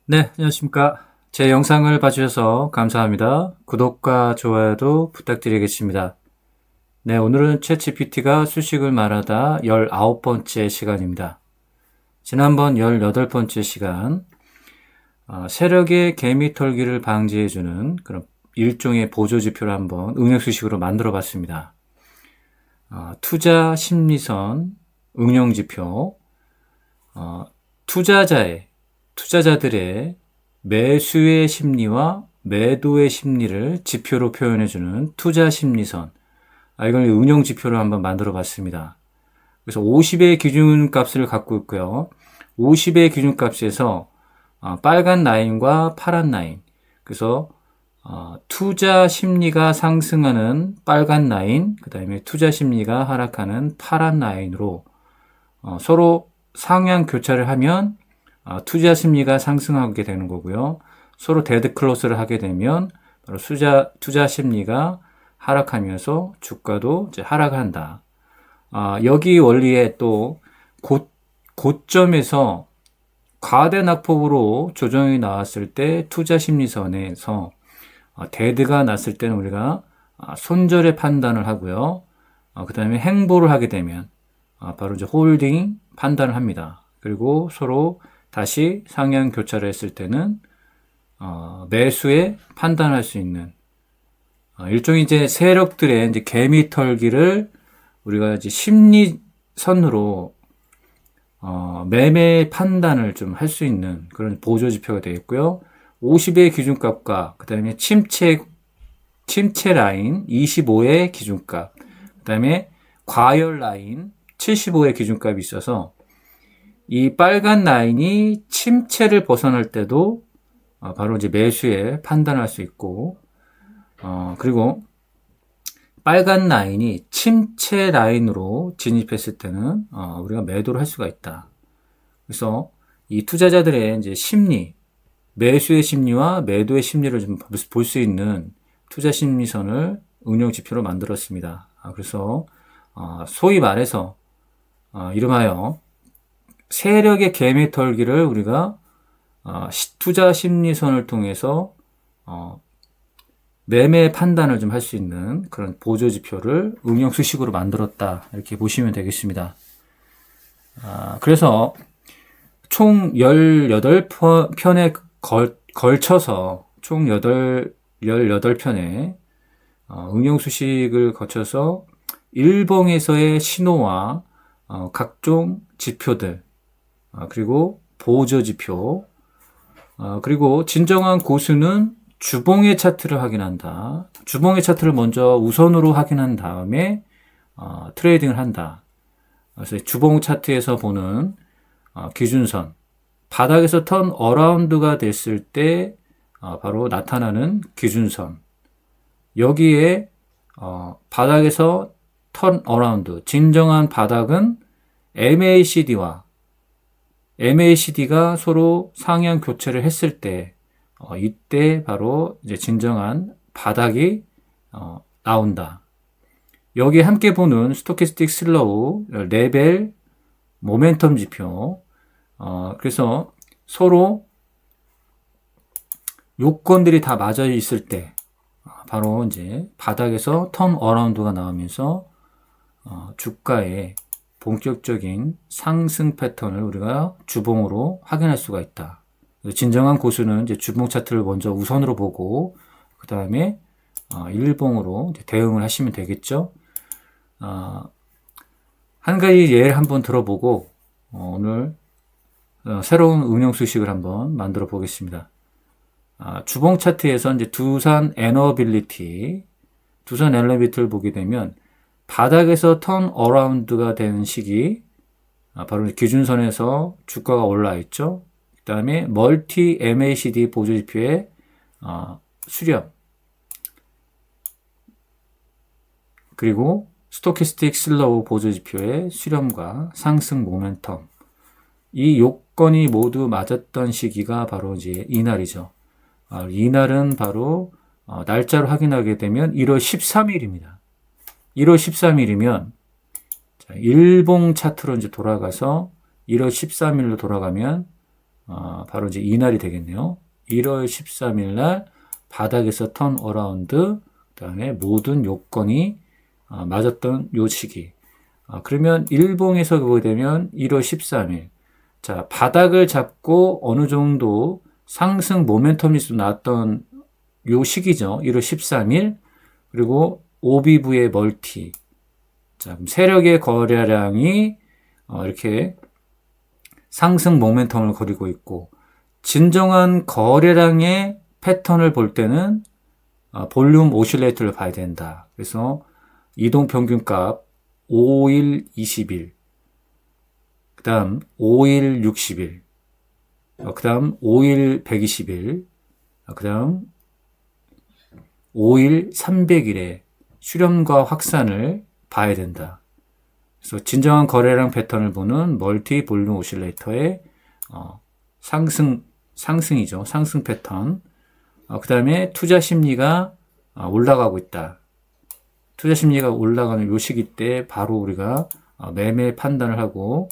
네, 안녕하십니까. 제 영상을 봐주셔서 감사합니다. 구독과 좋아요도 부탁드리겠습니다. 네, 오늘은 챗GPT가 수식을 말하다 19번째 시간입니다. 지난번 18번째 시간, 세력의 개미 털기를 방지해주는 그런 일종의 보조지표를 한번 응용수식으로 만들어 봤습니다. 투자 심리선 응용지표, 투자자들의 매수의 심리와 매도의 심리를 지표로 표현해주는 투자 심리선. 이걸 응용 지표를 한번 만들어 봤습니다. 그래서 50의 기준값을 갖고 있고요. 50의 기준값에서 빨간 라인과 파란 라인. 그래서 투자 심리가 상승하는 빨간 라인, 그 다음에 투자 심리가 하락하는 파란 라인으로 서로 상향 교차를 하면 투자 심리가 상승하게 되는 거고요. 서로 데드 클로스를 하게 되면 바로 투자 심리가 하락하면서 주가도 이제 하락한다. 여기 원리에 또 고점에서 과대 낙폭으로 조정이 나왔을 때 투자 심리선에서 데드가 났을 때는 우리가 손절의 판단을 하고요. 그 다음에 행보를 하게 되면 바로 이제 홀딩 판단을 합니다. 그리고 서로 다시 상향 교차를 했을 때는 매수에 판단할 수 있는 일종의 이제 세력들의 이제 개미 털기를 우리가 이제 심리선으로 매매 판단을 좀 할 수 있는 그런 보조 지표가 되겠고요. 50의 기준값과 그 다음에 침체 라인 25의 기준값, 그 다음에 과열 라인 75의 기준값이 있어서 이 빨간 라인이 침체를 벗어날 때도 바로 이제 매수에 판단할 수 있고, 그리고 빨간 라인이 침체 라인으로 진입했을 때는 우리가 매도를 할 수가 있다. 그래서 이 투자자들의 이제 심리, 매수의 심리와 매도의 심리를 좀 볼 수 있는 투자 심리선을 응용 지표로 만들었습니다. 그래서 소위 말해서 이름하여 세력의 개미 털기를 우리가 투자 심리선을 통해서 매매 판단을 좀 할 수 있는 그런 보조 지표를 응용 수식으로 만들었다, 이렇게 보시면 되겠습니다. 그래서 총 18편에 걸쳐서 총 18편에 응용 수식을 거쳐서 일봉에서의 신호와 각종 지표들, 그리고 보조 지표, 그리고 진정한 고수는 주봉의 차트를 확인한다. 주봉의 차트를 먼저 우선으로 확인한 다음에 트레이딩을 한다. 그래서 주봉 차트에서 보는 기준선, 바닥에서 턴 어라운드가 됐을 때 바로 나타나는 기준선, 여기에 바닥에서 턴 어라운드, 진정한 바닥은 MACD가 서로 상향 교체를 했을 때 이때 바로 이제 진정한 바닥이 나온다. 여기에 함께 보는 스토캐스틱 슬로우, 레벨, 모멘텀 지표, 그래서 서로 요건들이 다 맞아 있을 때 바로 이제 바닥에서 턴 어라운드가 나오면서 주가의 본격적인 상승 패턴을 우리가 주봉으로 확인할 수가 있다. 진정한 고수는 이제 주봉 차트를 먼저 우선으로 보고 그 다음에 일봉으로 대응을 하시면 되겠죠. 한 가지 예를 한번 들어보고 오늘 새로운 응용 수식을 한번 만들어 보겠습니다. 주봉 차트에서 이제 두산 에너빌리티를 보게 되면 바닥에서 턴 어라운드가 되는 시기, 바로 기준선에서 주가가 올라 있죠. 그 다음에 멀티 MACD 보조지표의 수렴, 그리고 스토캐스틱 슬로우 보조지표의 수렴과 상승 모멘텀, 이 요건이 모두 맞았던 시기가 바로 이제 이날이죠. 이날은 바로 날짜로 확인하게 되면 1월 13일입니다. 1월 13일이면 일봉 차트로 이제 돌아가서 1월 13일로 돌아가면 바로 이제 이날이 되겠네요. 1월 13일 날 바닥에서 턴 어라운드, 그 다음에 모든 요건이 맞았던 요 시기. 그러면 일봉에서 보게 되면 1월 13일. 자, 바닥을 잡고 어느 정도 상승 모멘텀이 나왔던 요 시기죠. 1월 13일. 그리고 오비브의 멀티. 자, 그럼 세력의 거래량이 이렇게 상승 모멘텀을 그리고 있고, 진정한 거래량의 패턴을 볼 때는 볼륨 오실레이터를 봐야 된다. 그래서 이동평균값 5일 20일, 그 다음 5일 60일, 그 다음 5일 120일, 그 다음 5일 300일의 수렴과 확산을 봐야 된다. 그래서 진정한 거래량 패턴을 보는 멀티 볼륨 오실레이터의 상승이죠. 상승 패턴. 그 다음에 투자 심리가 올라가고 있다. 투자 심리가 올라가는 요 시기 때 바로 우리가 매매 판단을 하고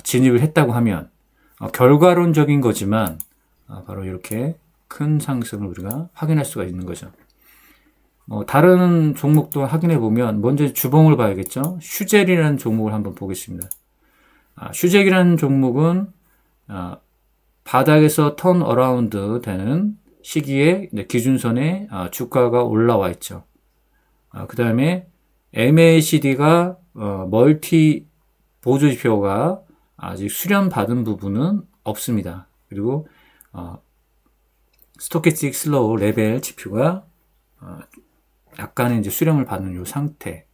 진입을 했다고 하면 결과론적인 거지만 바로 이렇게 큰 상승을 우리가 확인할 수가 있는 거죠. 다른 종목도 확인해 보면 먼저 주봉을 봐야겠죠. 슈젤이라는 종목을 한번 보겠습니다. 슈젤이라는 종목은 바닥에서 턴 어라운드 되는 시기에 기준선에 주가가 올라와 있죠. 그 다음에 MACD가 멀티 보조지표가 아직 수렴받은 부분은 없습니다. 그리고 스토캐스틱 슬로우 레벨 지표가 약간의 이제 수렴을 받는 요 상태.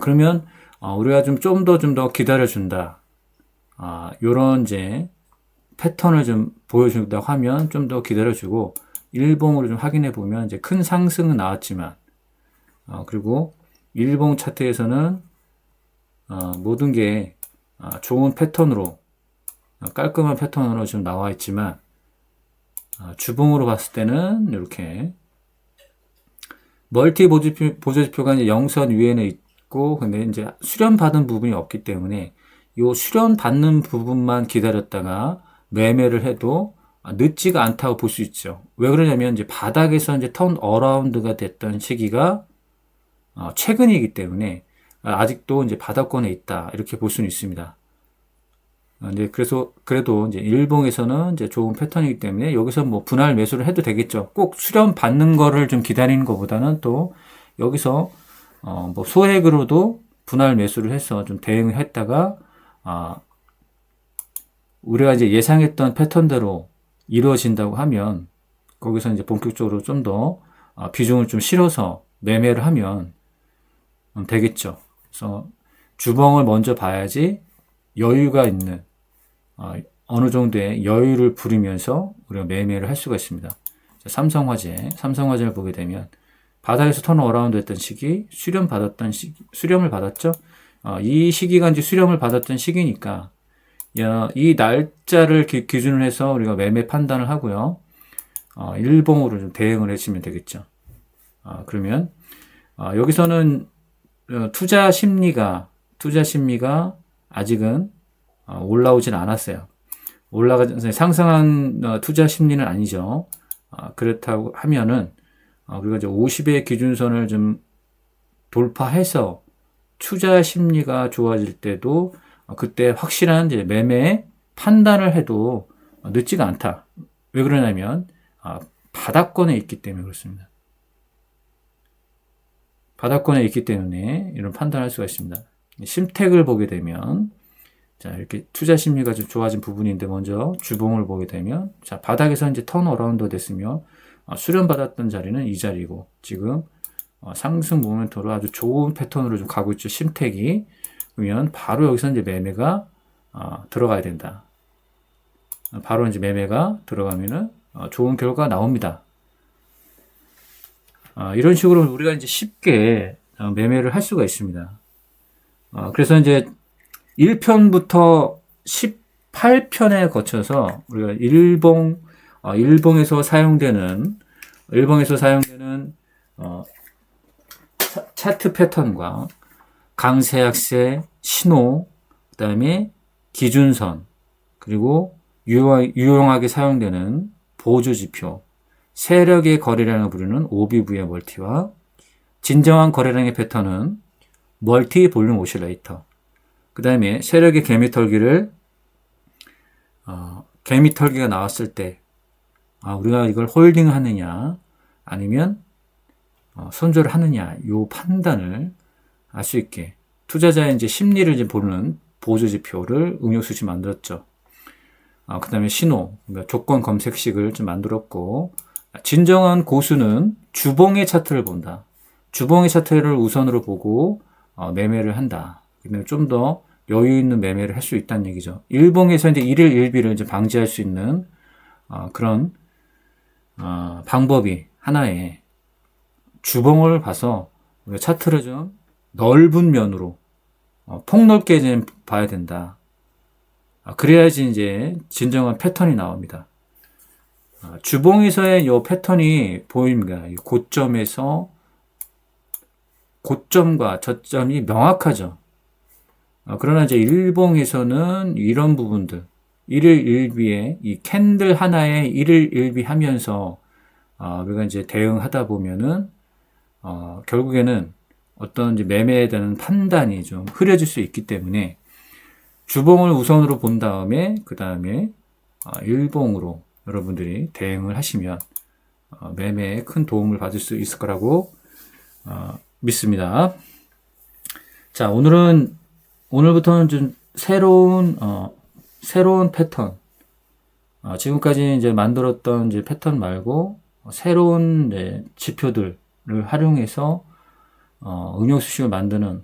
그러면 우리가 좀 더 기다려준다. 요런 이제 패턴을 좀 보여준다고 하면 좀 더 기다려주고 일봉으로 좀 확인해 보면 이제 큰 상승은 나왔지만 그리고 일봉 차트에서는 모든 게 좋은 패턴으로 깔끔한 패턴으로 좀 나와 있지만 주봉으로 봤을 때는 이렇게 멀티 보조지표가 이제 영선 위에는 있고 근데 이제 수렴 받은 부분이 없기 때문에 요 수렴 받는 부분만 기다렸다가 매매를 해도 늦지가 않다고 볼 수 있죠. 왜 그러냐면 이제 바닥에서 이제 턴 어라운드가 됐던 시기가 최근이기 때문에 아직도 이제 바닥권에 있다 이렇게 볼 수는 있습니다. 근데 그래도 이제 일봉에서는 이제 좋은 패턴이기 때문에 여기서 뭐 분할 매수를 해도 되겠죠. 꼭 수렴 받는 거를 좀 기다리는 것보다는 또 여기서 뭐 소액으로도 분할 매수를 해서 좀 대응을 했다가 우리가 이제 예상했던 패턴대로 이루어진다고 하면 거기서 이제 본격적으로 좀 더 비중을 좀 실어서 매매를 하면 되겠죠. 그래서 주봉을 먼저 봐야지 여유가 있는 어느 정도의 여유를 부리면서 우리가 매매를 할 수가 있습니다. 삼성화재를 보게 되면 바닥에서 턴 어라운드 했던 시기, 수렴을 받았죠. 이 시기가 이제 수렴을 받았던 시기니까 이 날짜를 기준으로 해서 우리가 매매 판단을 하고요. 일봉으로 좀 대응을 해주면 되겠죠. 그러면 여기서는 투자 심리가 아직은 올라오진 않았어요. 상승한 투자 심리는 아니죠. 그렇다고 하면은 우리가 이제 50의 기준선을 좀 돌파해서 투자 심리가 좋아질 때도 그때 확실한 이제 매매 판단을 해도 늦지가 않다. 왜 그러냐면 바닥권에 있기 때문에 그렇습니다. 바닥권에 있기 때문에 이런 판단을 할 수가 있습니다. 심택을 보게 되면 자, 이렇게 투자 심리가 좀 좋아진 부분인데 먼저 주봉을 보게 되면 자, 바닥에서 이제 턴 어라운드 됐으며 수렴 받았던 자리는 이 자리고 지금 상승 모멘트로 아주 좋은 패턴으로 좀 가고 있죠. 심택이. 그러면 바로 여기서 이제 매매가 들어가야 된다. 바로 이제 매매가 들어가면은 좋은 결과가 나옵니다. 이런 식으로 우리가 이제 쉽게 매매를 할 수가 있습니다. 그래서 이제 1편부터 18편에 거쳐서 우리가 일봉에서 사용되는 차트 패턴과 강세약세 신호, 그 다음에 기준선, 그리고 유용하게 사용되는 보조지표, 세력의 거래량을 부르는 OBV의 멀티와 진정한 거래량의 패턴은 멀티 볼륨 오실레이터. 그 다음에 세력의 개미털기를 개미털기가 나왔을 때 우리가 이걸 홀딩 하느냐 아니면 손절을 하느냐 요 판단을 알 수 있게 투자자의 이제 심리를 이제 보는 보조지표를 응용수시 만들었죠. 그 다음에 신호, 조건 검색식을 좀 만들었고, 진정한 고수는 주봉의 차트를 본다. 주봉의 차트를 우선으로 보고 매매를 한다. 좀 더 여유 있는 매매를 할 수 있다는 얘기죠. 일봉에서 이제 일일 일비를 이제 방지할 수 있는 그런 방법이 하나의 주봉을 봐서 우리가 차트를 좀 넓은 면으로 폭넓게 좀 봐야 된다. 그래야지 이제 진정한 패턴이 나옵니다. 주봉에서의 이 패턴이 보입니다. 고점에서 고점과 저점이 명확하죠. 그러나 이제 일봉에서는 이런 부분들, 일일 일비에 이 캔들 하나에 일일 일비 하면서 우리가 이제 대응하다 보면은 결국에는 어떤 이제 매매에 대한 판단이 좀 흐려질 수 있기 때문에 주봉을 우선으로 본 다음에 그 다음에 일봉으로 여러분들이 대응을 하시면 매매에 큰 도움을 받을 수 있을 거라고 믿습니다. 자, 오늘부터는 좀 새로운 패턴, 지금까지 이제 만들었던 이제 패턴 말고 새로운 이제 지표들을 활용해서 응용 수식을 만드는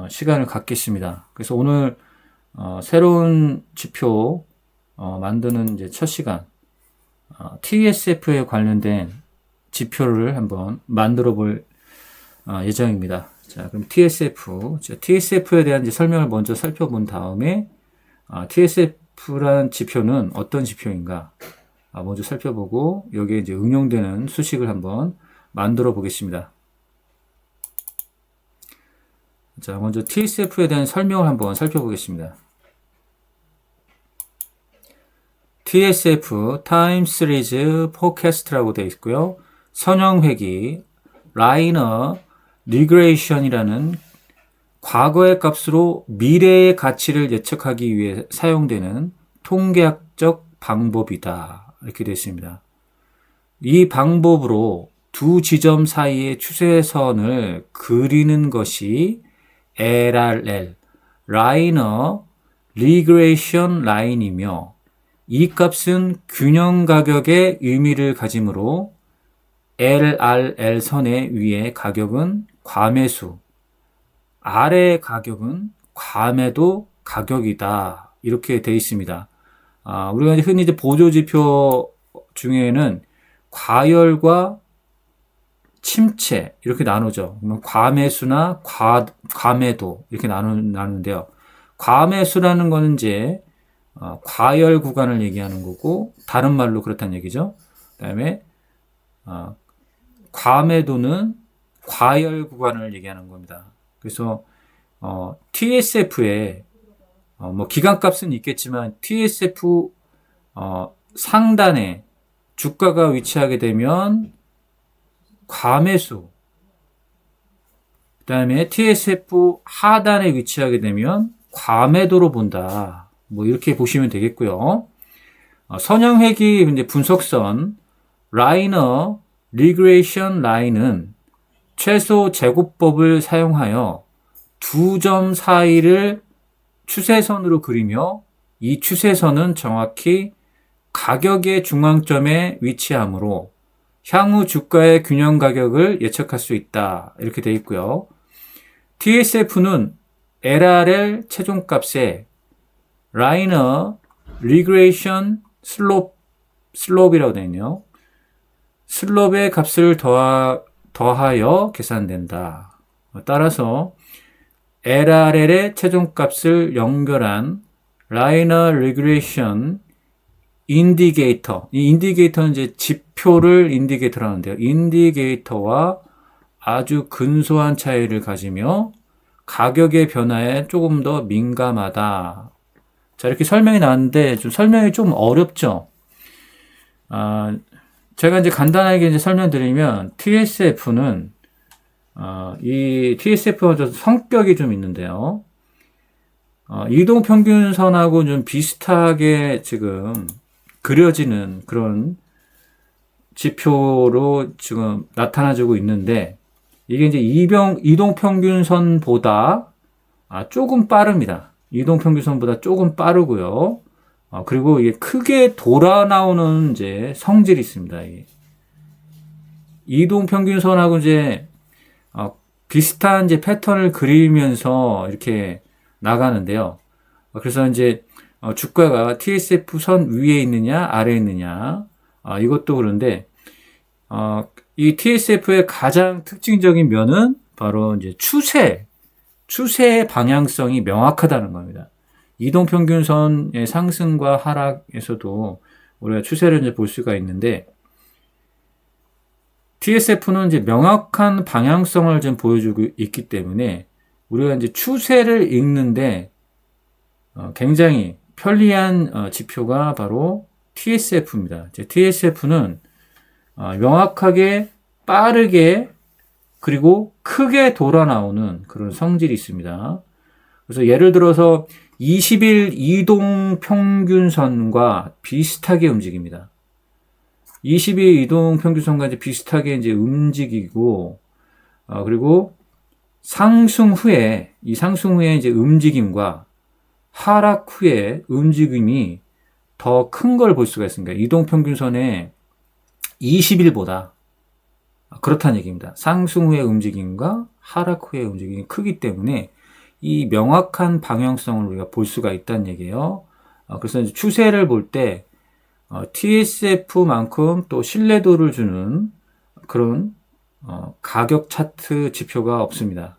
시간을 갖겠습니다. 그래서 오늘 새로운 지표 만드는 이제 첫 시간 TSF에 관련된 지표를 한번 만들어 볼 예정입니다. 자, 그럼 TSF에 대한 이제 설명을 먼저 살펴본 다음에 TSF라는 지표는 어떤 지표인가 먼저 살펴보고 여기에 이제 응용되는 수식을 한번 만들어 보겠습니다. 자, 먼저 TSF에 대한 설명을 한번 살펴보겠습니다. TSF, Time Series Forecast라고 되어 있고요. 선형회귀, 라이너, 리그레이션이라는 과거의 값으로 미래의 가치를 예측하기 위해 사용되는 통계학적 방법이다. 이렇게 되어 있습니다. 이 방법으로 두 지점 사이의 추세선을 그리는 것이 LRL, 라이너 리그레이션 라인이며 이 값은 균형 가격의 의미를 가지므로 LRL 선의 위의 가격은 과매수, 아래 가격은 과매도 가격이다. 이렇게 되어 있습니다. 우리가 흔히 이제 보조지표 중에는 과열과 침체 이렇게 나누죠. 과매수나 과매도 이렇게 나누는데요. 과매수라는 거는 이제 과열 구간을 얘기하는 거고 다른 말로 그렇다는 얘기죠. 그다음에 과매도는 과열 구간을 얘기하는 겁니다. 그래서 TSF에 뭐 기간값은 있겠지만 TSF 상단에 주가가 위치하게 되면 과매수, 그 다음에 TSF 하단에 위치하게 되면 과매도로 본다. 뭐 이렇게 보시면 되겠고요. 선형회귀 이제 분석선 라이너 리그레이션 라인은 최소 제곱법을 사용하여 두 점 사이를 추세선으로 그리며 이 추세선은 정확히 가격의 중앙점에 위치하므로 향후 주가의 균형 가격을 예측할 수 있다. 이렇게 되어 있고요. TSF는 LRL 최종값에 라이너 리그레이션 슬롭이라고 되어 있네요. 슬롭의 값을 더하여 계산된다. 따라서 LRL의 최종값을 연결한 라이너 리그레이션 인디게이터, 이 인디게이터는 이제 지표를 인디게이터로 하는데요. 인디게이터와 아주 근소한 차이를 가지며 가격의 변화에 조금 더 민감하다. 자, 이렇게 설명이 나왔는데 좀 설명이 좀 어렵죠. 제가 이제 간단하게 이제 설명드리면 TSF는 이 TSF가 성격이 좀 있는데요. 이동평균선하고 좀 비슷하게 지금 그려지는 그런 지표로 지금 나타나지고 있는데, 이게 이제 이동평균선보다 조금 빠릅니다. 이동평균선보다 조금 빠르고요. 그리고 이게 크게 돌아 나오는 이제 성질이 있습니다. 이동평균선하고 이제 비슷한 이제 패턴을 그리면서 이렇게 나가는데요. 그래서 이제 주가가 TSF 선 위에 있느냐 아래에 있느냐, 이것도 그런데 이 TSF의 가장 특징적인 면은 바로 이제 추세의 방향성이 명확하다는 겁니다. 이동평균선의 상승과 하락에서도 우리가 추세를 이제 볼 수가 있는데, TSF는 이제 명확한 방향성을 좀 보여주고 있기 때문에 우리가 이제 추세를 읽는데 굉장히 편리한 지표가 바로 TSF입니다. TSF는 명확하게 빠르게 그리고 크게 돌아 나오는 그런 성질이 있습니다. 그래서 예를 들어서 20일 이동평균선과 비슷하게 움직입니다. 20일 이동평균선과 이제 비슷하게 이제 움직이고, 그리고 상승 후에 이제 움직임과 하락 후에 움직임이 더 큰 걸 볼 수가 있습니다. 이동평균선의 20일보다 그렇다는 얘기입니다. 상승 후의 움직임과 하락 후의 움직임이 크기 때문에 이 명확한 방향성을 우리가 볼 수가 있다는 얘기예요. 그래서 이제 추세를 볼 때 TSF만큼 또 신뢰도를 주는 그런 가격 차트 지표가 없습니다.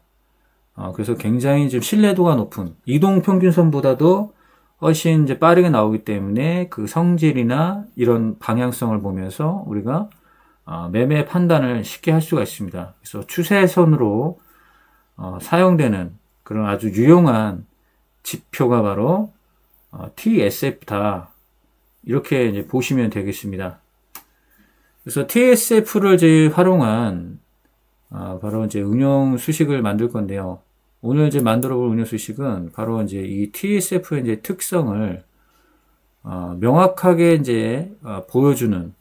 그래서 굉장히 좀 신뢰도가 높은, 이동평균선보다도 훨씬 이제 빠르게 나오기 때문에 그 성질이나 이런 방향성을 보면서 우리가 매매 판단을 쉽게 할 수가 있습니다. 그래서 추세선으로 사용되는 그런 아주 유용한 지표가 바로 TSF다. 이렇게 이제 보시면 되겠습니다. 그래서 TSF를 이제 활용한 바로 이제 응용 수식을 만들 건데요. 오늘 이제 만들어 볼 응용 수식은 바로 이제 이 TSF의 이제 특성을 명확하게 이제 보여주는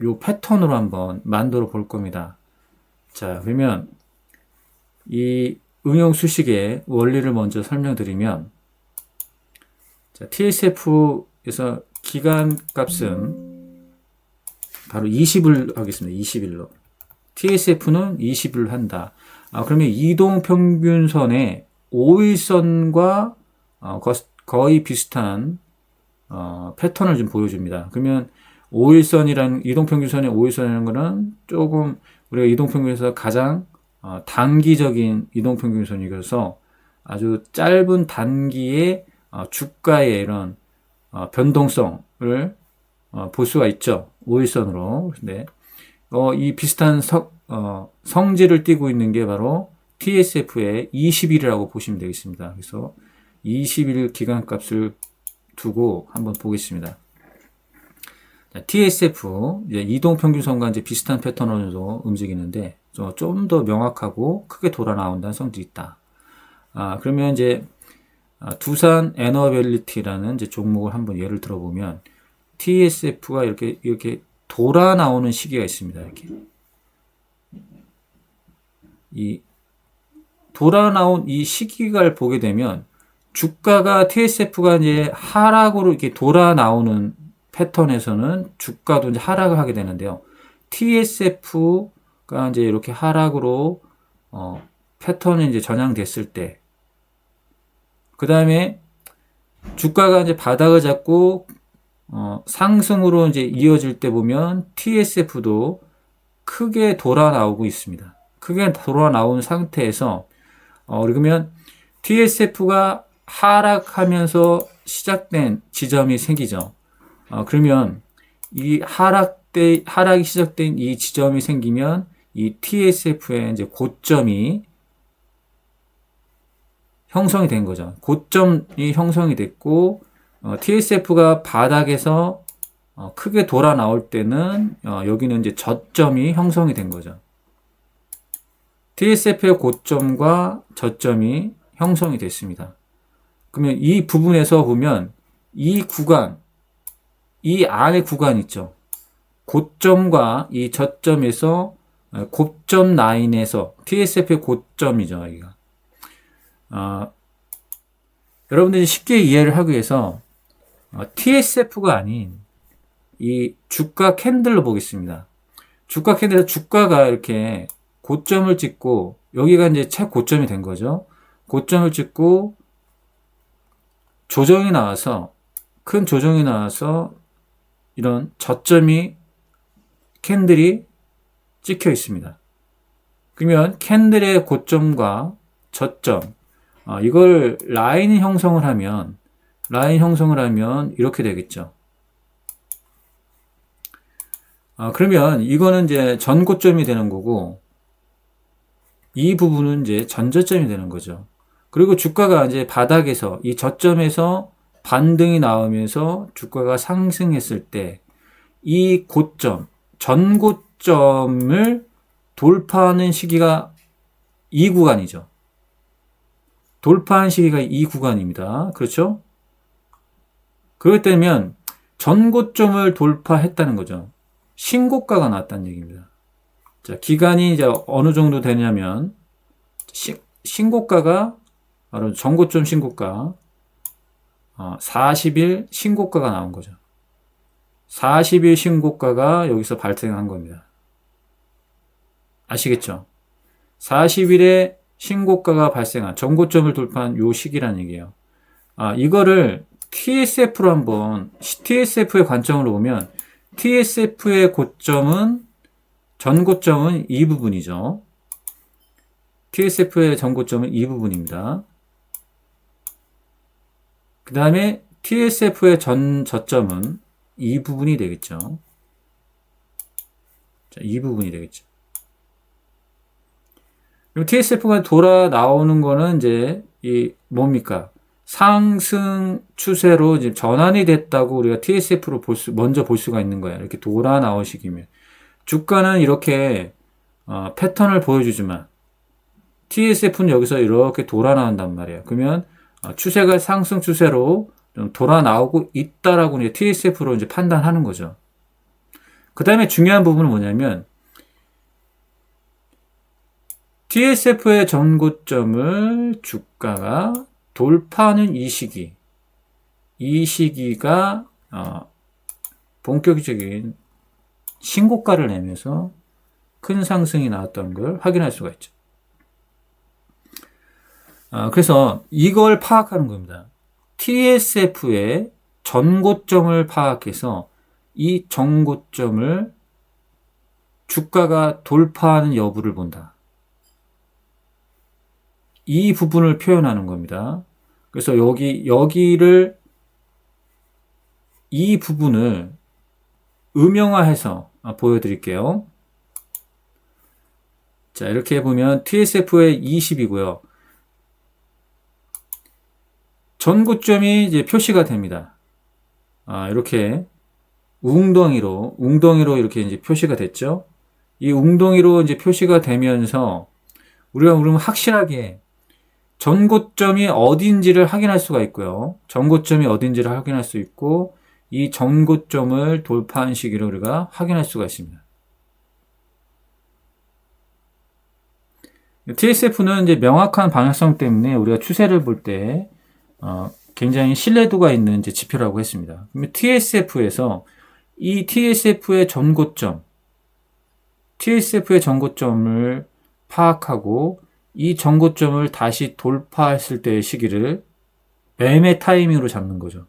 요 패턴으로 한번 만들어 볼 겁니다. 자, 그러면 이 응용 수식의 원리를 먼저 설명드리면, 자, TSF에서 기간 값은 바로 20을 하겠습니다. 20일로. TSF는 20을 한다. 그러면 이동평균선의 5일선과 거의 비슷한 패턴을 좀 보여줍니다. 그러면 5일선이라는, 이동평균선의 5일선이라는 거는 조금 우리가 이동평균에서 가장 단기적인 이동평균선이어서 아주 짧은 단기의 주가의 이런 변동성을 볼 수가 있죠. 5일선으로. 근데 이 비슷한 성질을 띠고 있는 게 바로 TSF의 20일이라고 보시면 되겠습니다. 그래서 20일 기간값을 두고 한번 보겠습니다. 자, TSF 이제 이동평균선과 이제 비슷한 패턴으로 움직이는데 좀 더 명확하고 크게 돌아 나온다는 성질이 있다. 그러면 이제 두산 에너빌리티라는 이제 종목을 한번 예를 들어보면 TSF가 이렇게 돌아 나오는 시기가 있습니다. 이렇게 이 돌아 나온 이 시기를 보게 되면 주가가 TSF가 이제 하락으로 이렇게 돌아 나오는 패턴에서는 주가도 이제 하락을 하게 되는데요. TSF가 이제 이렇게 하락으로 패턴이 이제 전향됐을 때, 그 다음에 주가가 이제 바닥을 잡고 상승으로 이제 이어질 때 보면 TSF도 크게 돌아 나오고 있습니다. 크게 돌아 나온 상태에서 그러면 TSF가 하락하면서 시작된 지점이 생기죠. 그러면 이 하락이 시작된 이 지점이 생기면 이 TSF의 이제 고점이 형성이 된 거죠. 고점이 형성이 됐고, TSF가 바닥에서 크게 돌아 나올 때는 여기는 이제 저점이 형성이 된 거죠. TSF의 고점과 저점이 형성이 됐습니다. 그러면 이 부분에서 보면 이 구간, 이 안의 구간 있죠. 고점과 이 저점에서 고점 라인에서 TSF의 고점이죠. 여기가. 여러분들이 쉽게 이해를 하기 위해서 TSF가 아닌 이 주가 캔들로 보겠습니다. 주가 캔들에서 주가가 이렇게 고점을 찍고 여기가 이제 최고점이 된 거죠. 고점을 찍고 조정이 나와서 큰 조정이 나와서 이런 저점이 캔들이 찍혀 있습니다. 그러면 캔들의 고점과 저점 이걸 라인 형성을 하면 이렇게 되겠죠. 그러면 이거는 이제 전고점이 되는 거고 이 부분은 이제 전저점이 되는 거죠. 그리고 주가가 이제 바닥에서 이 저점에서 반등이 나오면서 주가가 상승했을 때 이 고점, 전고점을 돌파하는 시기가 이 구간이죠. 돌파한 시기가 이 구간입니다. 그렇죠? 그렇기 때문에 전고점을 돌파했다는 거죠. 신고가가 나왔다는 얘기입니다. 자, 기간이 이제 어느 정도 되냐면 신고가가 바로 전고점 신고가 40일 신고가가 나온 거죠. 40일 신고가가 여기서 발생한 겁니다. 아시겠죠? 40일에 신고가가 발생한 전고점을 돌파한 요 시기란 얘기예요. 이거를 TSF로 한번 TSF의 관점으로 보면 TSF의 고점은 전고점은 이 부분이죠. TSF의 전고점은 이 부분입니다. 그 다음에 TSF의 저점은 이 부분이 되겠죠. 자, 이 부분이 되겠죠. 그럼 TSF가 돌아 나오는 거는 이제 뭡니까? 상승 추세로 이제 전환이 됐다고 우리가 TSF로 먼저 볼 수가 있는 거예요. 이렇게 돌아 나오시기면. 주가는 이렇게 패턴을 보여주지만 TSF는 여기서 이렇게 돌아 나온단 말이에요. 그러면 추세가 상승 추세로 좀 돌아 나오고 있다라고 이제 TSF로 이제 판단하는 거죠. 그 다음에 중요한 부분은 뭐냐면 TSF의 전고점을 주가가 돌파하는 이 시기가 본격적인 신고가를 내면서 큰 상승이 나왔다는 걸 확인할 수가 있죠. 그래서 이걸 파악하는 겁니다. TSF의 전고점을 파악해서 이 전고점을 주가가 돌파하는 여부를 본다. 이 부분을 표현하는 겁니다. 그래서 여기를 이 부분을 음영화해서 보여드릴게요. 자, 이렇게 보면 TSF의 20이고요. 전고점이 이제 표시가 됩니다. 이렇게 웅덩이로 이렇게 이제 표시가 됐죠. 이 웅덩이로 이제 표시가 되면서 우리가 그러면 확실하게 전고점이 어딘지를 확인할 수가 있고요. 전고점이 어딘지를 확인할 수 있고 이 전고점을 돌파한 시기를 우리가 확인할 수가 있습니다. TSF는 이제 명확한 방향성 때문에 우리가 추세를 볼 때 굉장히 신뢰도가 있는 이제 지표라고 했습니다. 그러면 TSF에서 이 TSF의 전고점을 파악하고 이 전고점을 다시 돌파했을 때의 시기를 매매 타이밍으로 잡는 거죠.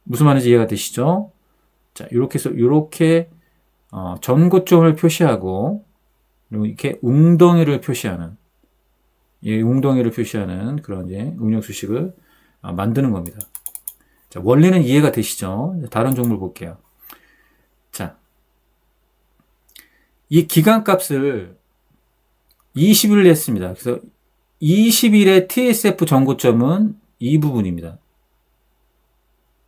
무슨 말인지 이해가 되시죠? 자, 이렇게 해서 이렇게 전고점을 표시하고 이렇게 웅덩이를 표시하는 그런 이제 응용 수식을 만드는 겁니다. 자, 원리는 이해가 되시죠? 다른 종목을 볼게요. 자, 이 기간값을 20을 냈습니다. 그래서 20일의 TSF 전고점은 이 부분입니다.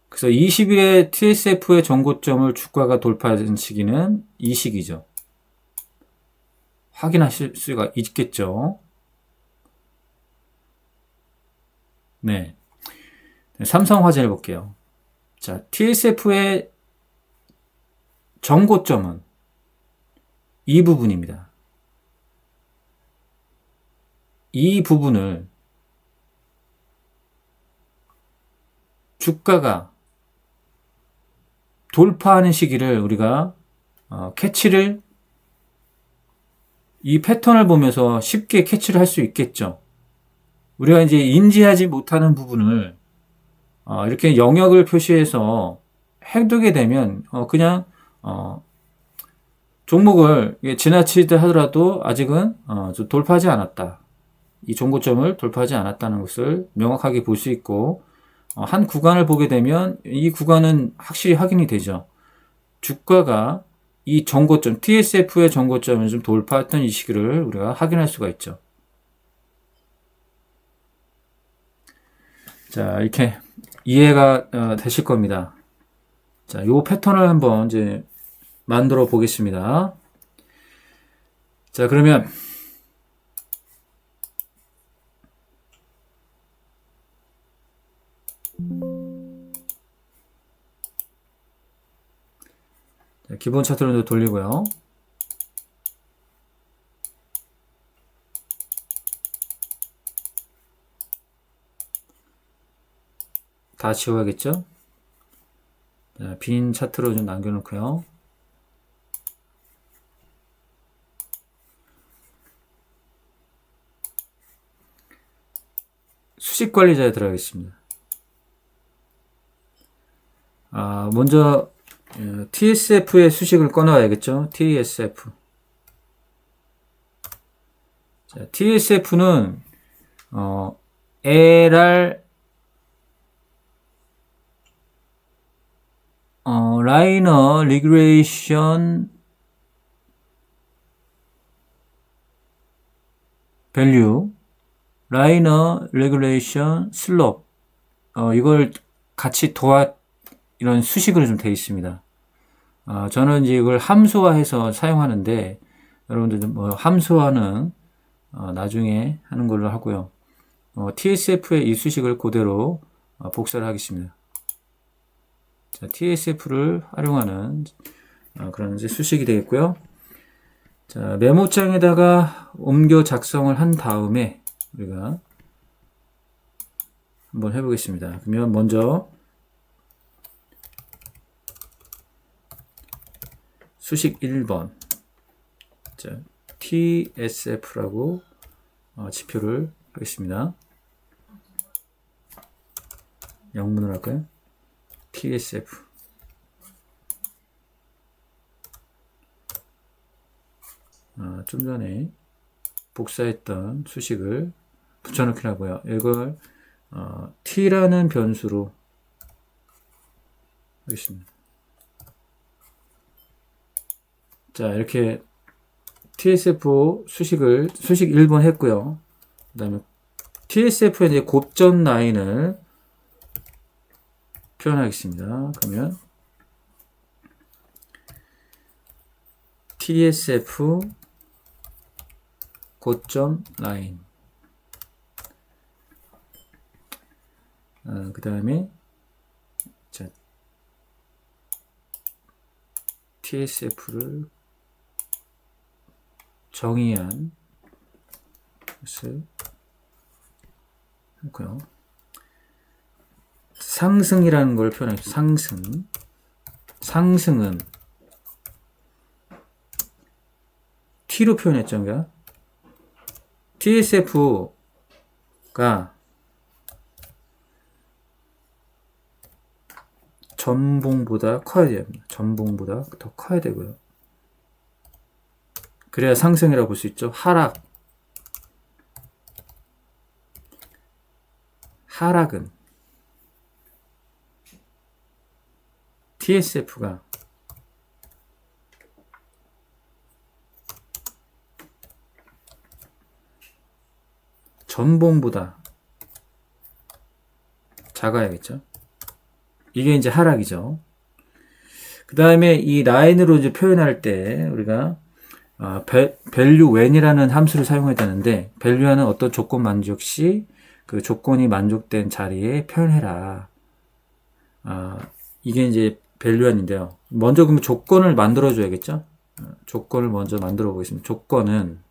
그래서 20일의 TSF의 전고점을 주가가 돌파한 시기는 이 시기죠. 확인하실 수가 있겠죠. 네. 삼성화재를 볼게요. 자, TSF의 전고점은 이 부분입니다. 이 부분을 주가가 돌파하는 시기를 우리가 캐치를 이 패턴을 보면서 쉽게 캐치를 할 수 있겠죠. 우리가 이제 인지하지 못하는 부분을 이렇게 영역을 표시해서 해두게 되면 그냥 종목을 지나치듯 하더라도 아직은 돌파하지 않았다. 이 종고점을 돌파하지 않았다는 것을 명확하게 볼 수 있고 한 구간을 보게 되면 이 구간은 확실히 확인이 되죠. 주가가 이 전고점, TSF의 전고점을 좀 돌파했던 이 시기를 우리가 확인할 수가 있죠. 자, 이렇게 이해가 되실 겁니다. 자, 요 패턴을 한번 이제 만들어 보겠습니다. 자, 그러면 기본 차트로 돌리고요. 다 지워야겠죠? 자, 빈 차트로 좀 남겨놓고요. 수식 관리자에 들어가겠습니다. 먼저 TSF의 수식을 꺼내와야겠죠? TSF. 자, TSF는 LR 라이너 리그레이션 밸류 라이너 레귤레이션 슬롭 이걸 같이 이런 수식으로 좀 되어 있습니다. 저는 이제 이걸 함수화해서 사용하는데 여러분들 뭐 함수화는 나중에 하는 걸로 하고요. TSF의 이 수식을 그대로 복사를 하겠습니다. 자, TSF를 활용하는 그런 이제 수식이 되겠고요. 자, 메모장에다가 옮겨 작성을 한 다음에 우리가 한번 해보겠습니다. 그러면 먼저 수식 1번 자, TSF라고 지표를 하겠습니다. 영문으로 할까요? TSF 좀 전에 복사했던 수식을 붙여넣기라고요. 이걸 t라는 변수로 하겠습니다. 자, 이렇게 TSF 수식 1번 했고요. 그 다음에 TSF의 이제 고점 라인을 표현하겠습니다. 그러면 TSF 고점 라인 그 다음에 TSF를 정의한 것을 하고요. 상승이라는 걸 표현합니다. 상승은 T로 표현했죠. 그러니까 TSF가 전봉보다 커야 됩니다. 전봉보다 더 커야 되고요. 그래야 상승이라고 볼 수 있죠. 하락은 TSF가 전봉보다 작아야겠죠. 이게 이제 하락이죠. 그 다음에 이 라인으로 이제 표현할 때 우리가 value when이라는 함수를 사용했다는데 value는 어떤 조건 만족 시 그 조건이 만족된 자리에 표현해라. 이게 이제 value인데요. 먼저 그러면 조건을 만들어 줘야겠죠. 조건을 먼저 만들어 보겠습니다. 조건은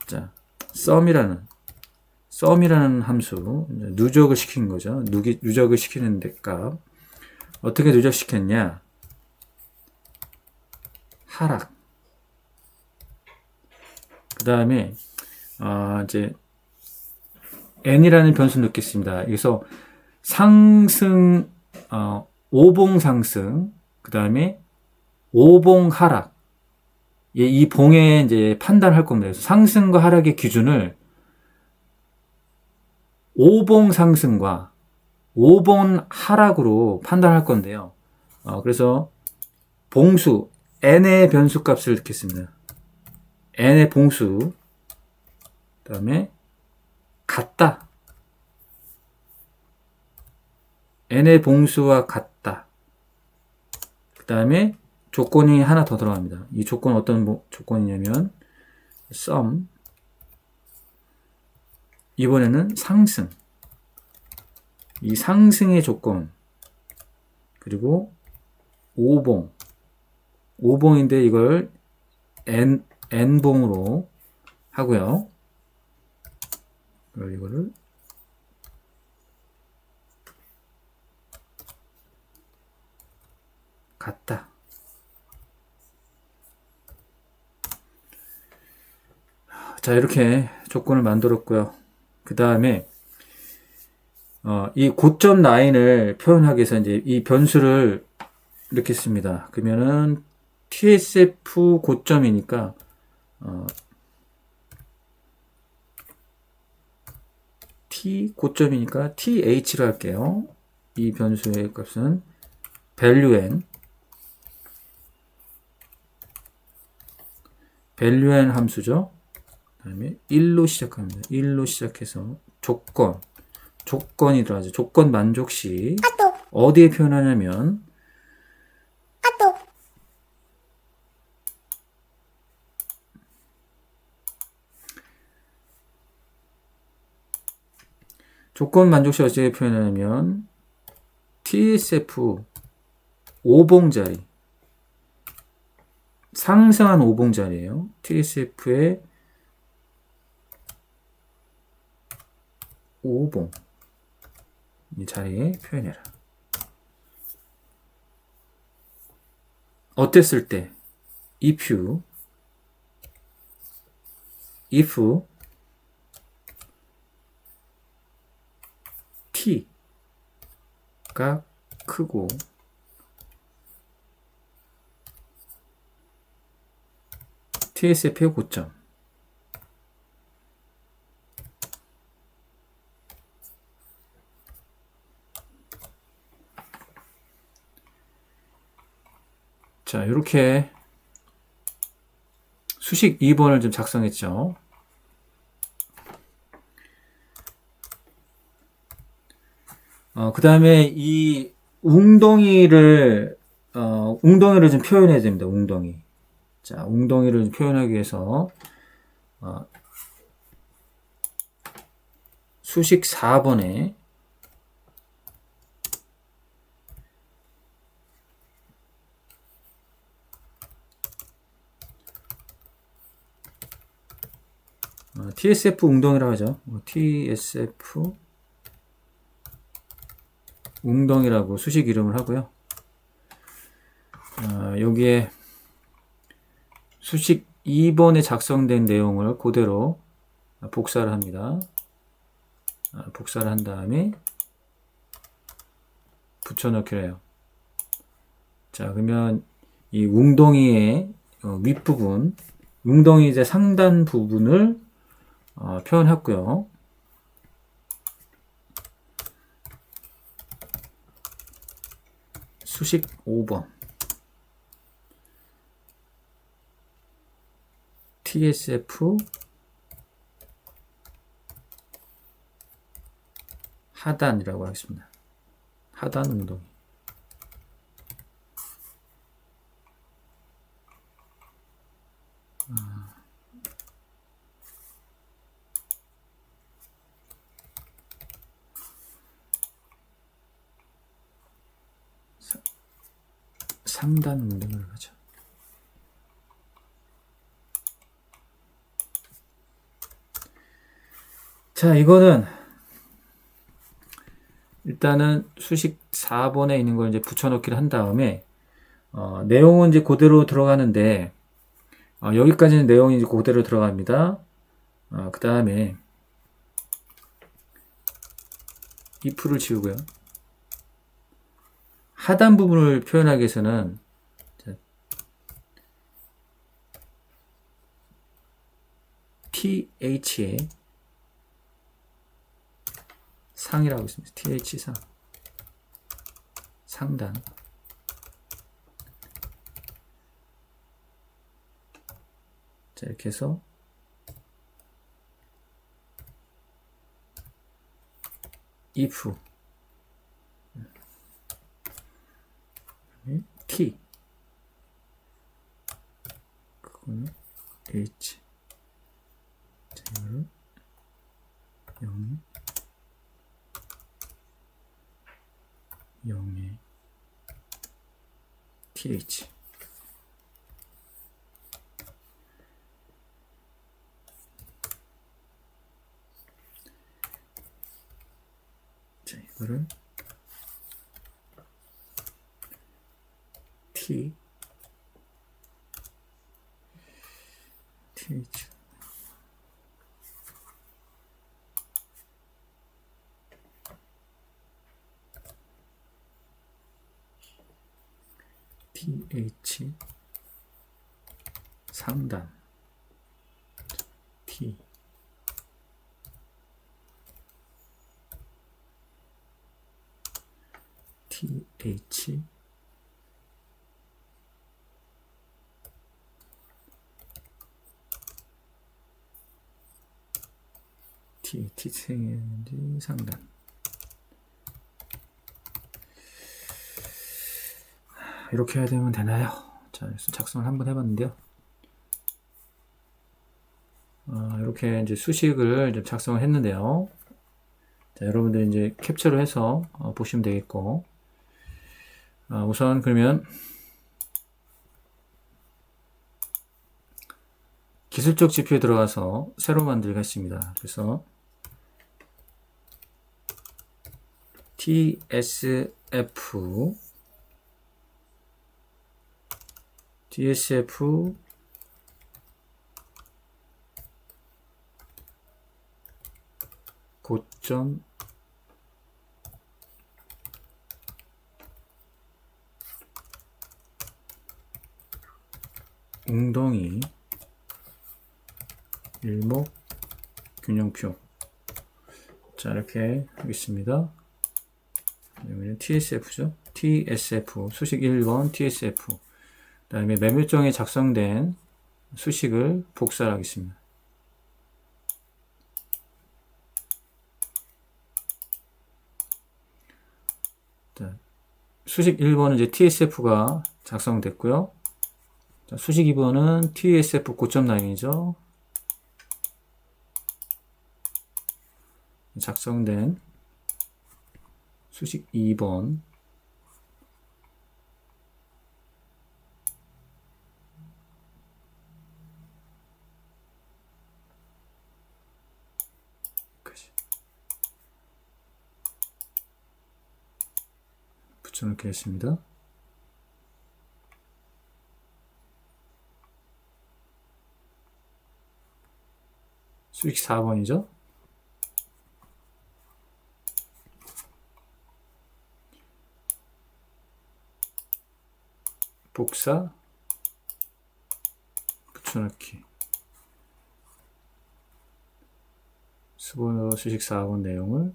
자 sum이라는 함수 누적을 시킨 거죠. 누적을 시키는 데 값 어떻게 누적시켰냐? 하락. 그 다음에 이제 n이라는 변수 넣겠습니다. 여기서 상승, 오봉 상승, 그 다음에 오봉 하락. 이 봉에 이제 판단할 겁니다. 그래서 상승과 하락의 기준을 오봉 상승과 오봉 하락으로 판단할 건데요. 그래서 봉수, n의 변수 값을 넣겠습니다. n의 봉수, 그 다음에 같다. n의 봉수와 같다. 그 다음에 조건이 하나 더 들어갑니다. 이 조건 어떤 조건이냐면 sum 이번에는 상승. 이 상승의 조건 그리고 오봉. 오봉인데 이걸 n봉으로 하고요. 이거를 같다. 자, 이렇게 조건을 만들었고요. 그 다음에 이 고점 라인을 표현하기 위해서 이제 이 변수를 이렇게 씁니다. 그러면은 TSF 고점이니까 T 고점이니까 TH로 할게요. 이 변수의 값은 value n 함수죠. 그 다음에 1로 시작합니다. 1로 시작해서 조건이 들어가죠. 조건 만족 시 어디에 표현하냐면 조건 만족 시 어디에 표현하냐면 TSF 5봉자리 상승한 5봉자리예요. TSF의 5봉 이 자리에 표현해라. 어땠을 때 if t가 크고 TSF의 고점 자, 이렇게 수식 2번을 좀 작성했죠. 그 다음에 이 웅덩이를 좀 표현해야 됩니다. 웅덩이. 자, 웅덩이를 표현하기 위해서 수식 4번에 TSF 웅덩이라고 하죠. TSF 웅덩이라고 수식 이름을 하고요. 여기에 수식 2번에 작성된 내용을 그대로 복사를 합니다. 복사를 한 다음에 붙여넣기를 해요. 자, 그러면 이 웅덩이의 윗부분, 웅덩이 이제 상단 부분을 표현했고요. 수식 5번 TSF 하단이라고 하겠습니다. 하단 운동. 상단 운동을 하죠. 자, 이거는 일단은 수식 4번에 있는 걸 이제 붙여넣기를 한 다음에 내용은 이제 그대로 들어가는데 여기까지는 내용이 이제 그대로 들어갑니다. 그 다음에 if를 지우고요. 하단 부분을 표현하기 위해서는 th에 상이라고 있습니다. th 상. 상단. 자, 이렇게 해서 if t 그거는 h 자, 이거를 0에 th 자, 이거를 th th 상단 t th t생인지 상단. 이렇게 해야 되면 되나요? 자, 작성을 한번 해봤는데요. 이렇게 이제 수식을 이제 작성을 했는데요. 자, 여러분들 이제 캡처를 해서 보시면 되겠고, 우선 그러면 기술적 지표에 들어가서 새로 만들겠습니다. 그래서 tsf 고점 웅덩이 일목 균형표. 자, 이렇게 하겠습니다. 여기는 tsf죠. tsf 수식 1번 tsf. 그 다음에 메모장에 작성된 수식을 복사를 하겠습니다. 자, 수식 1번은 이제 tsf가 작성됐고요. 자, 수식 2번은 tsf 고점 라인이죠. 작성된 수식 2번 붙여넣기 했습니다. 수식 4번이죠. 복사 붙여넣기. 수식 4번 내용을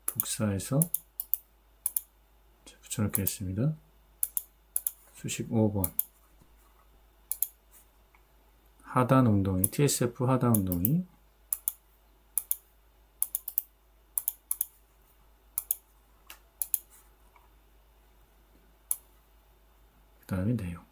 복사해서 붙여넣기 했습니다. 수식 5번 하단 웅덩이, TSF 하단 웅덩이. 그 다음에 내용.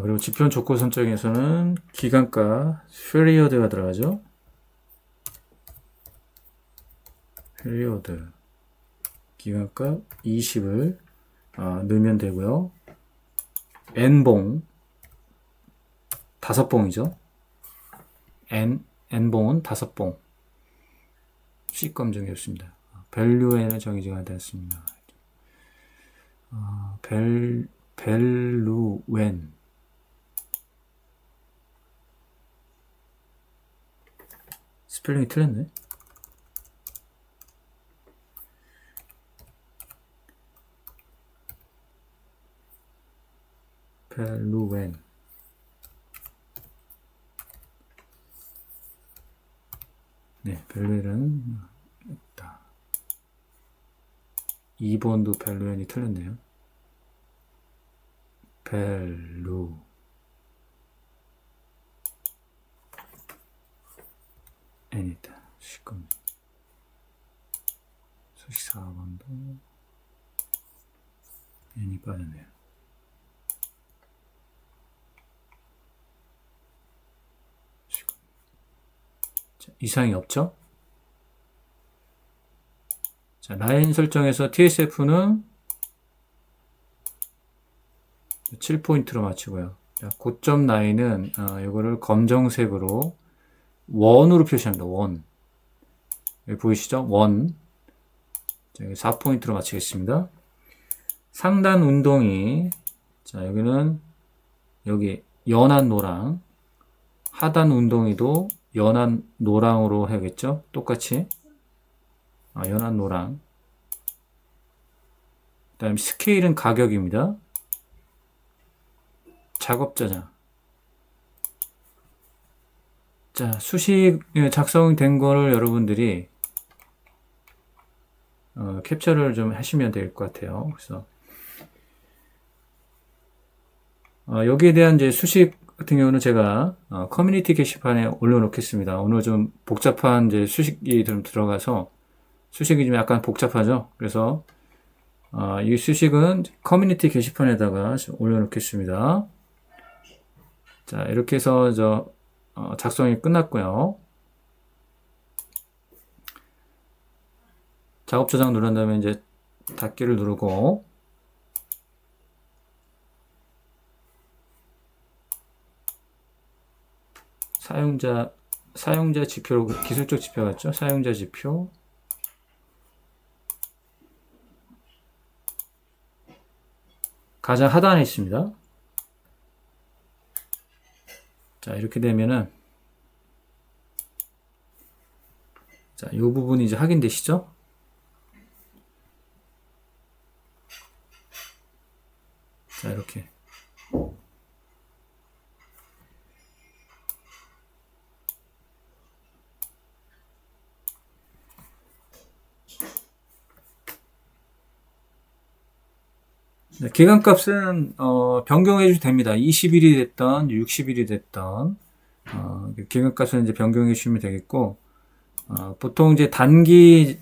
그리고 지표 조건 선정에서는 기간가, period가 들어가죠. period. 기간가 20을 넣으면 되고요. n봉 5봉이죠. n봉은 5봉. C검 정해졌습니다. value는 정의가 되었습니다. value는 스펠링이 틀렸네. value는 네, value는 있다. 2번도 value는 틀렸네요. value n이다. 시금 수식 4번도 n이 빠졌네요. 자, 이상이 없죠? 자, 라인 설정에서 TSF는 7포인트로 맞추고요. 자, 고점 라인은 이거를 검정색으로 원으로 표시합니다. 원. 여기 보이시죠? 원. 자, 여기 4포인트로 맞추겠습니다. 상단 운동이, 자, 여기는, 여기, 연한 노랑. 하단 운동이도 연한 노랑으로 해야겠죠? 똑같이. 연한 노랑. 그 다음에 스케일은 가격입니다. 작업자자. 자, 수식 작성된 거를 여러분들이 캡처를 좀 하시면 될 것 같아요. 그래서 여기에 대한 이제 수식 같은 경우는 제가 커뮤니티 게시판에 올려놓겠습니다. 오늘 좀 복잡한 이제 수식이 좀 들어가서 수식이 좀 약간 복잡하죠. 그래서 이 수식은 커뮤니티 게시판에다가 올려놓겠습니다. 자, 이렇게 해서 작성이 끝났고요. 작업 저장 누른 다음에 이제 닫기를 누르고 사용자 지표로 기술적 지표 같죠? 사용자 지표. 가장 하단에 있습니다. 자, 이렇게 되면은 자, 이 부분이 이제 확인되시죠? 자, 이렇게. 네, 기간값은 변경해도 됩니다. 20일이 됐던 60일이 됐던 기간값은 이제 변경해 주시면 되겠고 보통 이제 단기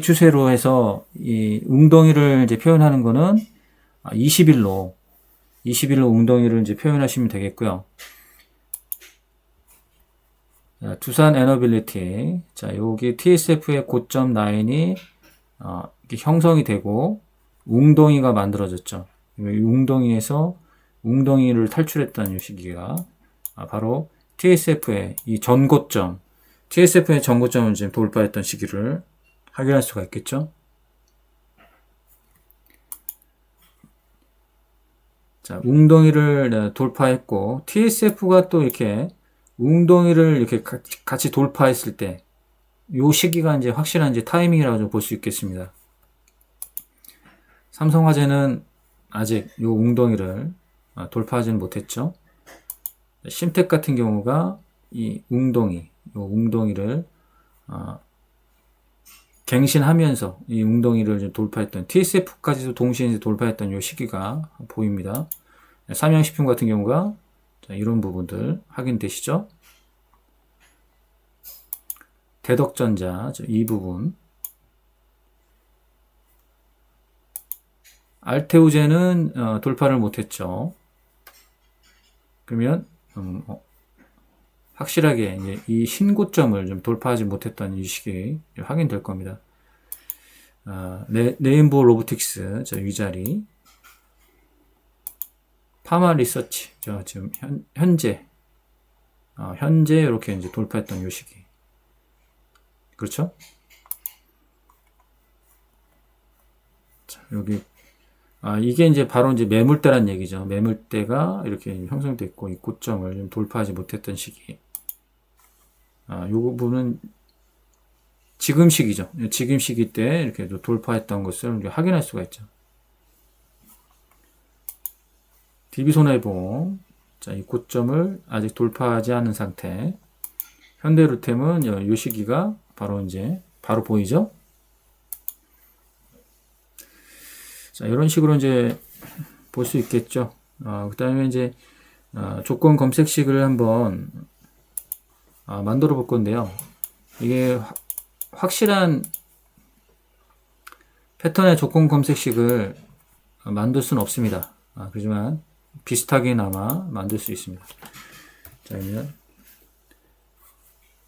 추세로 해서 이 웅덩이를 이제 표현하는 거는 20일로 웅덩이를 이제 표현하시면 되겠고요. 자, 두산 에너빌리티. 자, 여기 TSF의 고점 라인이 이렇게 형성이 되고 웅덩이가 만들어졌죠. 이 웅덩이에서 웅덩이를 탈출했던 이 시기가 바로 TSF의 이 전고점, TSF의 전고점을 이제 돌파했던 시기를 확인할 수가 있겠죠. 자, 웅덩이를 돌파했고 TSF가 또 이렇게 웅덩이를 이렇게 같이 돌파했을 때 이 시기가 이제 확실한 이제 타이밍이라고 볼 수 있겠습니다. 삼성화재는 아직 이 웅덩이를 돌파하지는 못했죠. 심택 같은 경우가 이 웅덩이를 갱신하면서 이 웅덩이를 이제 돌파했던 TSF까지도 동시에 이제 돌파했던 이 시기가 보입니다. 삼양식품 같은 경우가 자, 이런 부분들 확인되시죠? 대덕전자 이 부분, 알테오젠은 돌파를 못했죠. 그러면 확실하게 이제 이 신고점을 좀 돌파하지 못했던 이 시기 확인될 겁니다. 레인보우 로보틱스 저 위자리, 파마 리서치 저 지금 현재 이렇게 이제 돌파했던 이 시기, 그렇죠? 자, 여기 이게 이제 바로 이제 매물대란 얘기죠. 매물대가 이렇게 형성돼 있고 이 고점을 좀 돌파하지 못했던 시기. 이 부분은 지금 시기죠. 지금 시기 때 이렇게 돌파했던 것을 확인할 수가 있죠. DB손해보험, 자, 이 고점을 아직 돌파하지 않은 상태. 현대루템은 이 시기가 바로 보이죠? 자, 이런 식으로 이제 볼 수 있겠죠. 그 다음에 이제 조건 검색식을 한번 만들어 볼 건데요. 이게 확실한 패턴의 조건 검색식을 만들 수는 없습니다. 그렇지만 비슷하게나마 만들 수 있습니다. 자, 그러면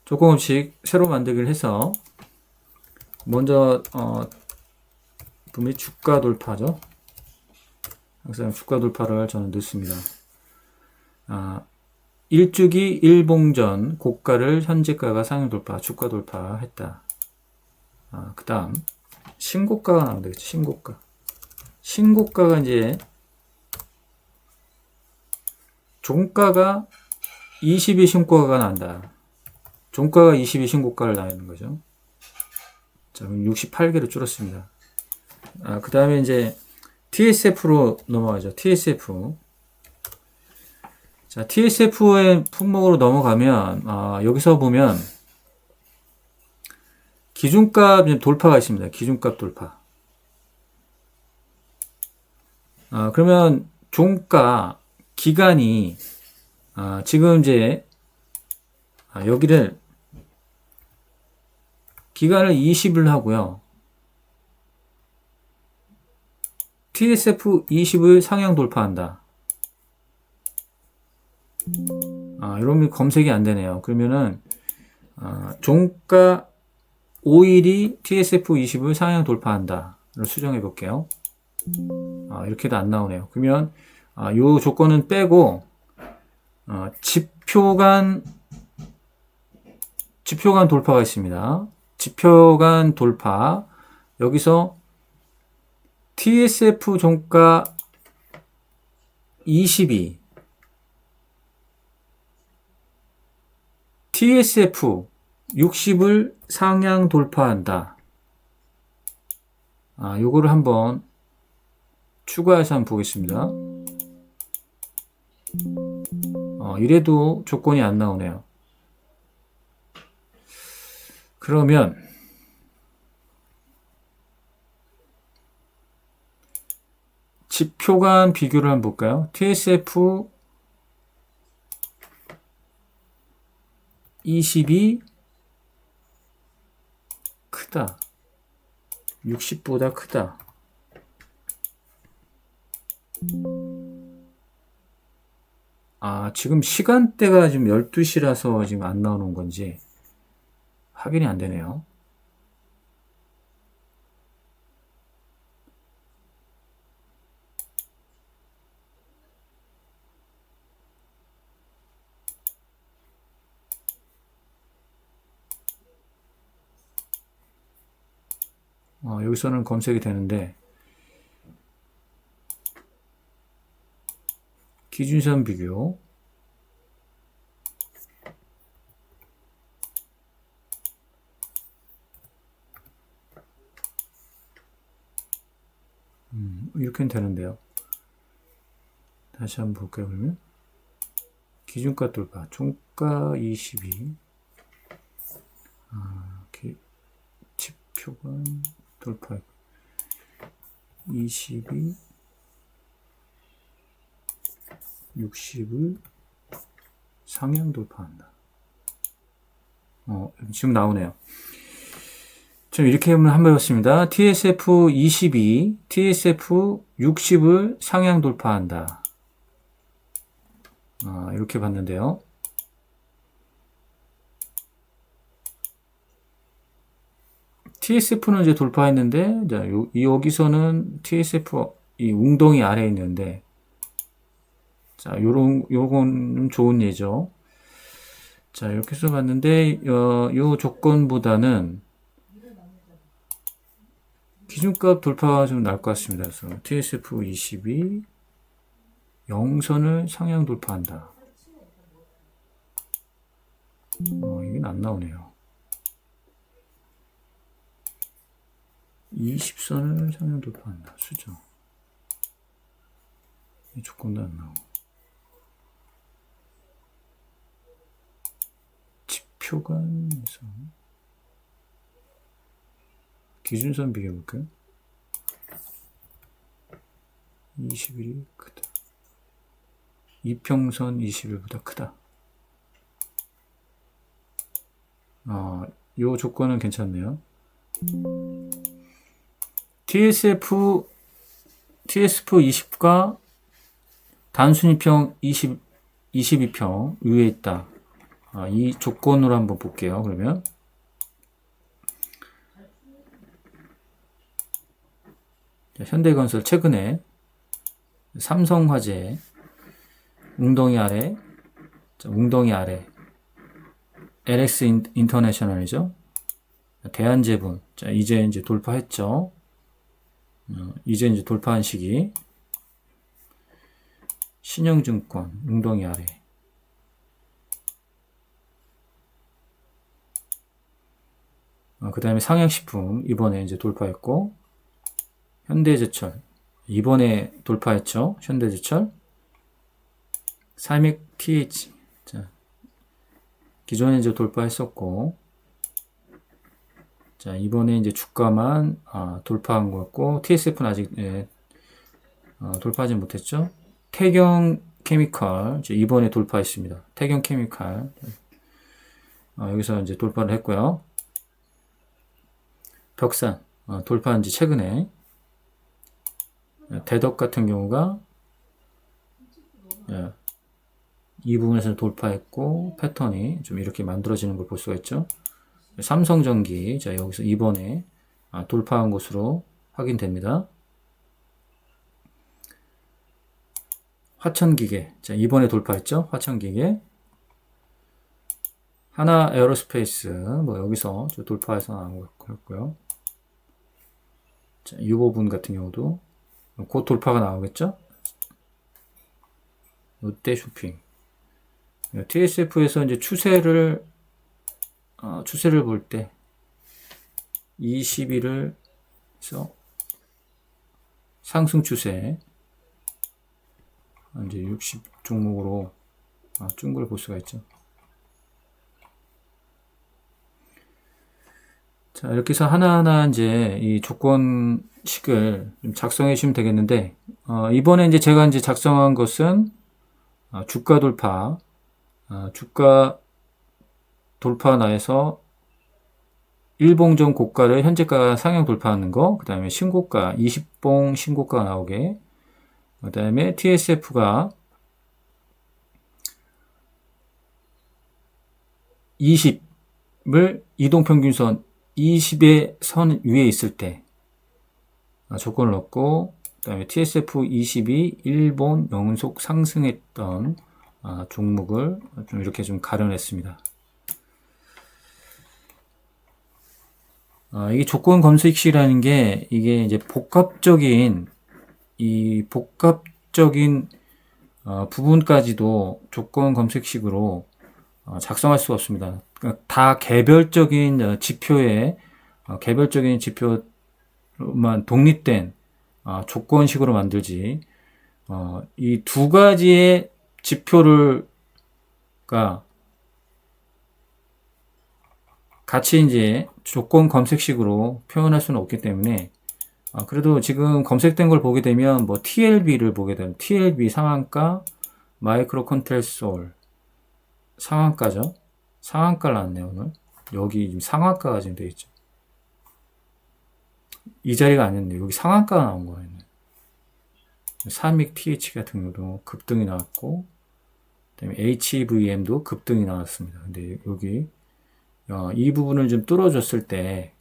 조건 검색 새로 만들기를 해서 먼저 분명히 주가 돌파죠. 항상 주가 돌파를 저는 넣습니다. 1주기 1봉전 고가를 현재가가 상향 돌파, 주가 돌파했다. 그 다음 신고가가 나오면 되겠죠. 신고가. 신고가가 이제 종가가 20이 신고가가 난다. 종가가 20이 신고가를 나는 거죠. 자, 그럼 68개로 줄었습니다. 그 다음에 이제 TSF로 넘어가죠. TSF. 자, TSF의 품목으로 넘어가면, 여기서 보면, 기준값 돌파가 있습니다. 기준값 돌파. 그러면 종가, 기간이, 지금 이제, 여기를, 기간을 20을 하고요. TSF 20을 상향 돌파한다. 이러면 검색이 안 되네요. 그러면은, 종가 5일이 TSF 20을 상향 돌파한다.를 수정해 볼게요. 이렇게도 안 나오네요. 그러면, 요 조건은 빼고, 지표간 돌파가 있습니다. 지표간 돌파. 여기서 TSF 종가 22, TSF 60을 상향 돌파한다. 요거를 한번 추가해서 한번 보겠습니다. 이래도 조건이 안 나오네요. 그러면 지표간 비교를 한번 볼까요? TSF 20이 크다. 60보다 크다. 지금 시간대가 지금 12시라서 지금 안 나오는 건지 확인이 안 되네요. 여기서는 검색이 되는데 기준선 비교, 이렇게는 되는데요. 다시 한번 볼까요? 그러면 기준가 돌파, 종가 22, 표간 돌파 22, 60을 상향 돌파한다. 지금 나오네요. 좀 이렇게 한번 해봤습니다. TSF 22, TSF 60을 상향 돌파한다. 이렇게 봤는데요. TSF는 이제 돌파했는데, 자, 여기서는 TSF, 이 웅덩이 아래에 있는데, 자, 요건 좋은 예죠. 자, 이렇게 써봤는데, 요 조건보다는 기준값 돌파가 좀 나을 것 같습니다. 그래서 TSF 22, 0선을 상향 돌파한다. 이게 안 나오네요. 20선을 상향 돌파한다. 수정. 이 조건도 안 나오고. 지표간에서 기준선 비교해볼까요? 21이 크다. 이평선 21보다 크다. 요 조건은 괜찮네요. TSF 20과 단순이평 22평 위에 있다. 이 조건으로 한번 볼게요. 그러면 현대건설 최근에 삼성화재 웅덩이 아래 LX 인터내셔널이죠. 대한제분. 자, 이제 돌파했죠. 이제 돌파한 시기. 신영증권 웅덩이 아래. 그 다음에 상향식품 이번에 이제 돌파했고, 현대제철 이번에 돌파했죠. 현대제철. 사믹 TH. 자, 기존에 이제 돌파했었고, 자, 이번에 이제 주가만 돌파한 것 같고, TSF는 아직 돌파하지 못했죠. 태경 케미칼 이번에 돌파했습니다. 태경 케미칼 여기서 이제 돌파를 했고요. 벽산 돌파한 지 최근에. 대덕 같은 경우가 이 부분에서 돌파했고, 패턴이 좀 이렇게 만들어지는 걸 볼 수가 있죠. 삼성전기, 자, 여기서 이번에 돌파한 것으로 확인됩니다. 화천기계, 자, 이번에 돌파했죠. 화천기계. 하나 에어로스페이스, 여기서 돌파해서 나온 것 같고요. 자, 이 부분 같은 경우도 곧 돌파가 나오겠죠. 롯데쇼핑. TSF에서 이제 추세를 볼 때 21을 해서 상승 추세 이제 60 종목으로 준 걸 볼 수가 있죠. 자, 이렇게 해서 하나하나 이제 이 조건식을 좀 작성해 주시면 되겠는데, 이번에 이제 제가 이제 작성한 것은 주가 돌파, 주가 돌파 나에서 일봉전 고가를 현재가 상향 돌파하는 거, 그 다음에 신고가, 20봉 신고가가 나오게, 그 다음에 TSF가 20을 이동평균선 20의 선 위에 있을 때 조건을 넣고, 그 다음에 TSF 20이 일본 연속 상승했던 종목을 좀 이렇게 좀 가려냈습니다. 이게 조건 검색식이라는 게 이게 이제 복합적인 부분까지도 조건 검색식으로 작성할 수가 없습니다. 그러니까 다 개별적인 지표만 독립된 조건식으로 만들지, 이 두 가지의 지표가 같이 이제 조건 검색식으로 표현할 수는 없기 때문에 그래도 지금 검색된 걸 보게 되면 뭐 TLB를 보게 되면 TLB 상한가, 마이크로 컨트롤 상한가죠. 상한가를 나왔네요, 오늘. 여기 지금 상한가가 지금 되어 있죠. 이 자리가 아니었네요. 여기 상한가가 나온 거예요. 사믹 TH 같은 경우도 급등이 나왔고, 그다음에 HVM도 급등이 나왔습니다. 근데 여기 이 부분을 좀 뚫어줬을 때,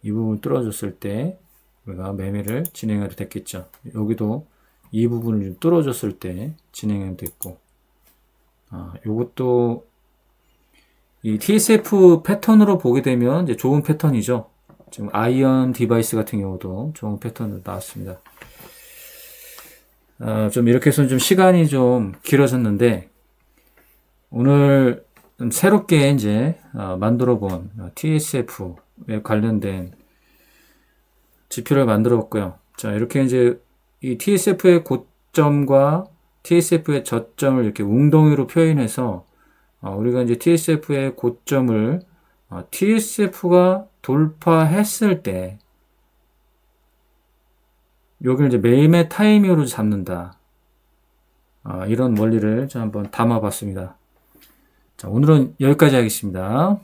이 부분 뚫어줬을 때 우리가 매매를 진행해도 됐겠죠. 여기도 이 부분을 좀 뚫어줬을 때 진행해도 됐고, 요것도 이 TSF 패턴으로 보게 되면 이제 좋은 패턴이죠. 지금 아이언 디바이스 같은 경우도 좋은 패턴으로 나왔습니다. 좀 이렇게 해서 좀 시간이 좀 길어졌는데, 오늘 좀 새롭게 이제 만들어 본 TSF에 관련된 지표를 만들어 봤고요. 자, 이렇게 이제 이 TSF의 고점과 TSF의 저점을 이렇게 웅덩이로 표현해서 우리가 이제 TSF의 고점을 TSF가 돌파했을 때 여기를 이제 매매 타이밍으로 잡는다. 이런 원리를 좀 한번 담아봤습니다. 자, 오늘은 여기까지 하겠습니다.